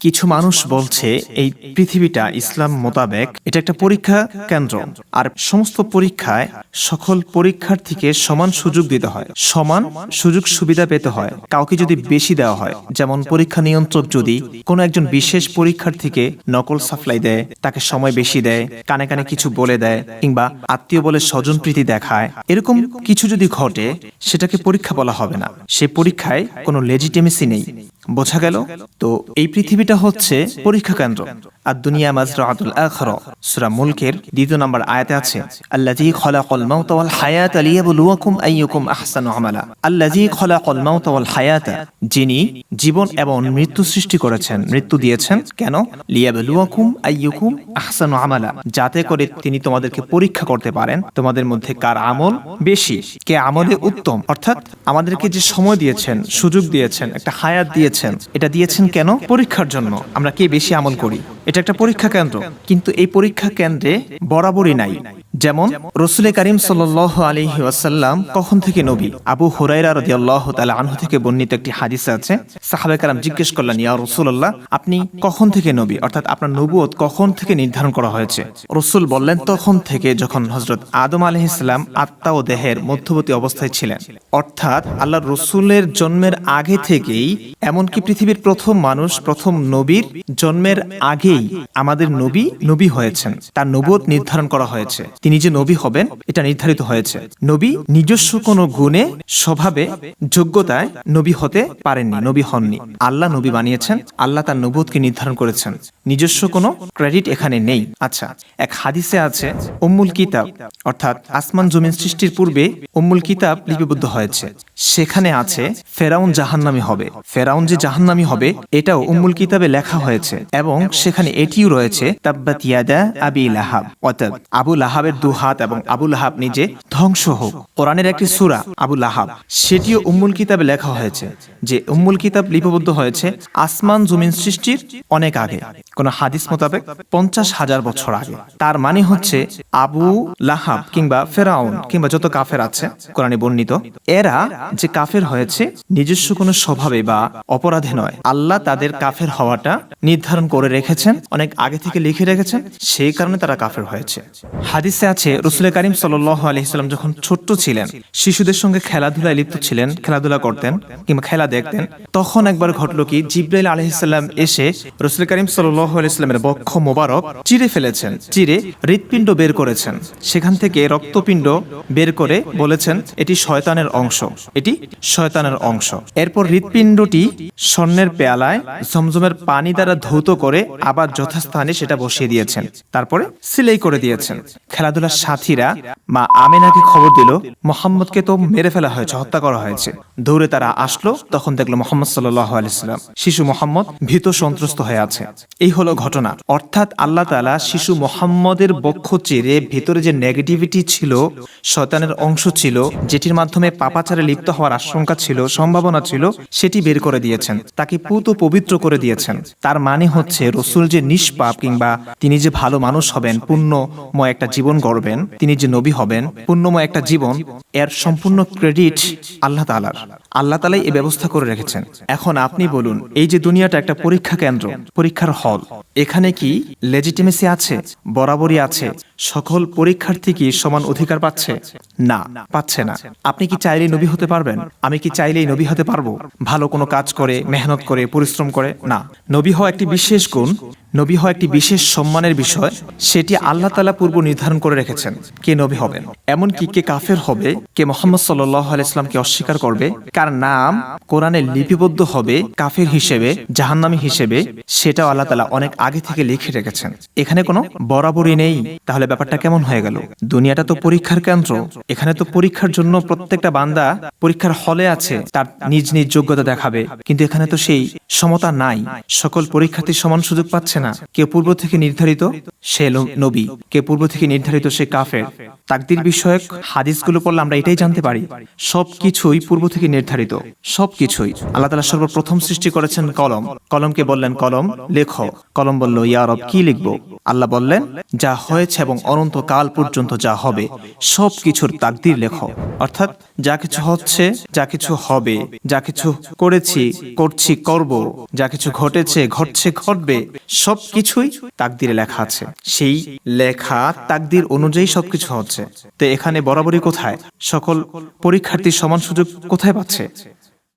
কিছু মানুষ বলছে এই পৃথিবীটা ইসলাম মোতাবেক এটা একটা পরীক্ষা কেন্দ্র, আর সমস্ত পরীক্ষায় সকল পরীক্ষার্থীকে সমান সুযোগ দিতে হয়, সমান সুযোগ সুবিধা পেতে হয়। কাউকে যদি বেশি দেওয়া হয়, যেমন পরীক্ষা নিয়ন্ত্রক যদি কোনো একজন বিশেষ পরীক্ষার্থীকে নকল সাপ্লাই দেয়, তাকে সময় বেশি দেয়, কানে কানে কিছু বলে দেয়, কিংবা আত্মীয় বলে স্বজনপ্রীতি দেখায়, এরকম কিছু যদি ঘটে সেটাকে পরীক্ষা বলা হবে না। সে পরীক্ষায় কোনো লেজিটিমেসি নেই। বোঝা গেল? তো এই পৃথিবীটা হচ্ছে পরীক্ষা কেন্দ্র। আর দুনিয়া মাজরাতুল আখিরা, সূরা মুলকের 2 নম্বর আয়াতে আছে, আল্লাযী খালাকাল মাউতা ওয়াল হায়াতা লিয়াবলুয়াকুম আইয়ুকুম আহসানু আমালা। আল্লাযী খালাকাল মাউতা ওয়াল হায়াতা, যিনি জীবন এবং মৃত্যু সৃষ্টি করেছেন, মৃত্যু দিয়েছেন কেন? লিয়াবলুয়াকুম আইয়ুকুম আহসানু আমালা, যাতে করে তিনি তোমাদেরকে পরীক্ষা করতে পারেন তোমাদের মধ্যে কার আমল বেশি, কে আমলে উত্তম। অর্থাৎ আমাদেরকে যে সময় দিয়েছেন, সুযোগ দিয়েছেন, একটা হায়াত দিয়েছেন, এটা দিয়েছেন কেন? পরীক্ষার জন্য। আমরা কে বেশি আমল করি, এটা একটা পরীক্ষা কেন্দ্র। কিন্তু এই পরীক্ষা কেন্দ্রে বরাবরই নাই। যেমন রাসূল কারীম সাল্লাল্লাহু আলাইহি ওয়াসাল্লাম কখন থেকে নবী? আবু হুরায়রা রাদিয়াল্লাহু তাআলা আনহু থেকে বর্ণিত একটি হাদিস আছে, সাহাবায়ে কেরাম জিজ্ঞেস করলেন, ইয়া রাসূলুল্লাহ, আপনি কখন থেকে নবী, অর্থাৎ আপনার নবুয়ত কখন থেকে নির্ধারণ করা হয়েছে? রাসূল বললেন, তখন থেকে যখন হযরত আদম আলাইহিস সালাম আত্মা ও দেহের মধ্যবর্তী অবস্থায় ছিলেন। অর্থাৎ আল্লাহর রাসূলের জন্মের আগে থেকেই, এমনকি পৃথিবীর প্রথম মানুষ, প্রথম নবীর জন্মের আগেই আমাদের নবী নবী হয়েছেন। তার নবুয়ত নির্ধারণ করা হয়েছে, তিনি যে নবী হবেন এটা নির্ধারিত হয়েছে। নবী নিজস্ব কোনো গুণে, স্বভাবে, যোগ্যতায় নবী হতে পারেননি, নবী হননি। আল্লাহ নবী বানিয়েছেন, আল্লাহ তার নবুয়তকে নির্ধারণ করেছেন, নিজস্ব কোনো ক্রেডিট এখানে নেই। আচ্ছা, এক হাদিসে আছে, উম্মুল কিতাব, অর্থাৎ আসমান জমিন সৃষ্টির পূর্বে উম্মুল কিতাব লিপিবদ্ধ হয়েছে। সেখানে আছে ফেরাউন জাহান্নামী হবে। ফেরাউন যে জাহান্নামী হবে এটাও উম্মুল কিতাবে লেখা হয়েছে, এবং সেখানে এটিও রয়েছে, তাব্বাত ইয়াদা আবি লাহাব, অর্থাৎ আবু লাহাবের 2 হাত এবং আবু লাহাব নিজে ধ্বংস হোক। কোরআনের একটি সূরা আবু লাহাব, সেটিও উম্মুল কিতাবে লেখা হয়েছে। যে উম্মুল কিতাব লিপিবদ্ধ হয়েছে আসমান জমিন সৃষ্টির অনেক আগে, কোন হাদিস মোতাবেক 50,000 বছর আগে। তার মানে হচ্ছে আবু লাহাব কিংবা ফেরাউন কিংবা যত কাফের আছে কোরআনে বর্ণিত, এরা যে কাফের হয়েছে নিজস্ব কোনো স্বভাবে বা অপরাধে নয়। আল্লাহ তাদের কাফের হওয়াটা নির্ধারণ করে রেখেছেন, অনেক আগে থেকে লিখে রেখেছেন, সেই কারণে তারা কাফের হয়েছে। হাদিসে আছে, রাসূল কারীম সাল্লাল্লাহু আলাইহি ওয়াসাল্লাম যখন ছোট্ট ছিলেন, শিশুদের সঙ্গে খেলাধুলায় লিপ্ত ছিলেন, খেলাধুলা করতেন কিংবা খেলা দেখতেন, তখন একবার ঘটলো কি, জিবরাইল আলাইহিস সালাম এসে রাসূল কারীম সাল্লাল্লাহু আলাইহি ওয়াসাল্লামের বক্ষ মোবারক চিরে ফেলেছেন, চিরে হৃৎপিণ্ড বের করেছেন। সেখান থেকে রক্তপিণ্ড বের করে বলেছেন, এটি শয়তানের অংশ, এটি শয়তানের অংশ। এরপর হৃৎপিণ্ডটি স্বর্ণের পেয়ালায় জমজমের পানি দ্বারা ধৌত করে আবার যথাস্থানে সেটা বসিয়ে দিয়েছেন, তারপরে সিলাই করে দিয়েছেন। খেলাধুলার সাথীরা মা আমেনাকে খবর দিল, মুহাম্মদকে তো মেরে ফেলা হয়েছে, হত্যা করা হয়েছে। দৌড়ে তারা আসলো, তখন দেখলো মুহাম্মদ সাল্লাল্লাহু আলাইহি ওয়াসাল্লাম, শিশু মুহাম্মদ ভীত সন্ত্রস্ত হয়ে আছে। এই হলো ঘটনা। অর্থাৎ আল্লাহ তাআলা শিশু মুহাম্মদের বক্ষ চিরে ভিতরে যে নেগেটিভিটি ছিল, শয়তানের অংশ ছিল, যেটির মাধ্যমে পাপাচারে লিপ্ত হওয়ার আশঙ্কা ছিল, সম্ভাবনা ছিল, সেটি বের করে দিয়েছেন, তাকে পুত ও পবিত্র করে দিয়েছেন। তার মানে হচ্ছে রাসূল যে নিষ্পাপ কিংবা তিনি যে ভালো মানুষ হবেন, পুণ্যময় একটা জীবন গড়বেন, তিনি যে নবী হবেন, পুণ্যময় একটা জীবন, এর সম্পূর্ণ ক্রেডিট আল্লাহ তাআলার। আল্লাহ তাআলাই এই ব্যবস্থা করে রেখেছেন। এখন আপনি বলুন, এই যে দুনিয়াটা একটা পরীক্ষা কেন্দ্র, পরীক্ষার হল, এখানে কি লেজিটিমেসি আছে? বরাবরই আছে। সকল পরীক্ষার্থী কি সমান অধিকার পাচ্ছে? না, পাচ্ছে না। আপনি কি চাইলেই নবী হতে পারবেন? আমি কি চাইলেই নবী হতে পারবো ভালো কোনো কাজ করে, মেহনত করে, পরিশ্রম করে? না। নবী হওয়া একটি বিশেষ গুণ, নবী হওয়া একটি বিশেষ সম্মানের বিষয়, সেটি আল্লাহ তাআলা পূর্ব নির্ধারণ করে রেখেছেন কে নবী হবেন। এমনকি কে কাফের হবে, কে মুহাম্মদ সাল্লাল্লাহু আলাইহি ওয়াসাল্লামকে অস্বীকার করবে, কার নাম কোরআনে লিপিবদ্ধ হবে কাফের হিসেবে, জাহান্নামী হিসেবে, সেটাও আল্লাহ তাআলা অনেক আগে থেকে লিখে রেখেছেন। এখানে কোনো বরাবরই নেই। তাহলে ব্যাপারটা কেমন হয়ে গেল? দুনিয়াটা তো পরীক্ষার কেন্দ্র, এখানে তো পরীক্ষার জন্য প্রত্যেকটা বান্দা পরীক্ষার হলে আছে, তার নিজ নিজ যোগ্যতা দেখাবে। কিন্তু এখানে তো সেই সমতা নাই, সকল পরীক্ষার্থী সমান সুযোগ পাচ্ছে না। কেউ পূর্ব থেকে নির্ধারিত সে নবী, কে পূর্ব থেকে নির্ধারিত সে কাফের। তাকদীর বিষয়ক হাদিসগুলো পড়লে আমরা এটাই জানতে পারি, সবকিছুই পূর্ব থেকে নির্ধারিত, সবকিছুই। আল্লাহ তাআলা সর্বপ্রথম সৃষ্টি করেছেন কলম, কলমকে বললেন কলম লেখো, কলম বলল ইয়া রব কি লিখবো? আল্লাহ বললেন যা হয়েছে এবং অনন্তকাল পর্যন্ত যা হবে সবকিছুর তাকদীর লেখো। অর্থাৎ যা কিছু হচ্ছে, যা কিছু হবে, যা কিছু করেছি, করছি, করব, যা কিছু ঘটেছে, ঘটছে, ঘটবে, সবকিছুই তাকদিরে লেখা আছে। সেই লেখা তাকদির অনুযায়ী সবকিছু হচ্ছে। তো এখানে বরাবরই কোথায় সকল পরীক্ষার্থী সমান সুযোগ কোথায় পাচ্ছে?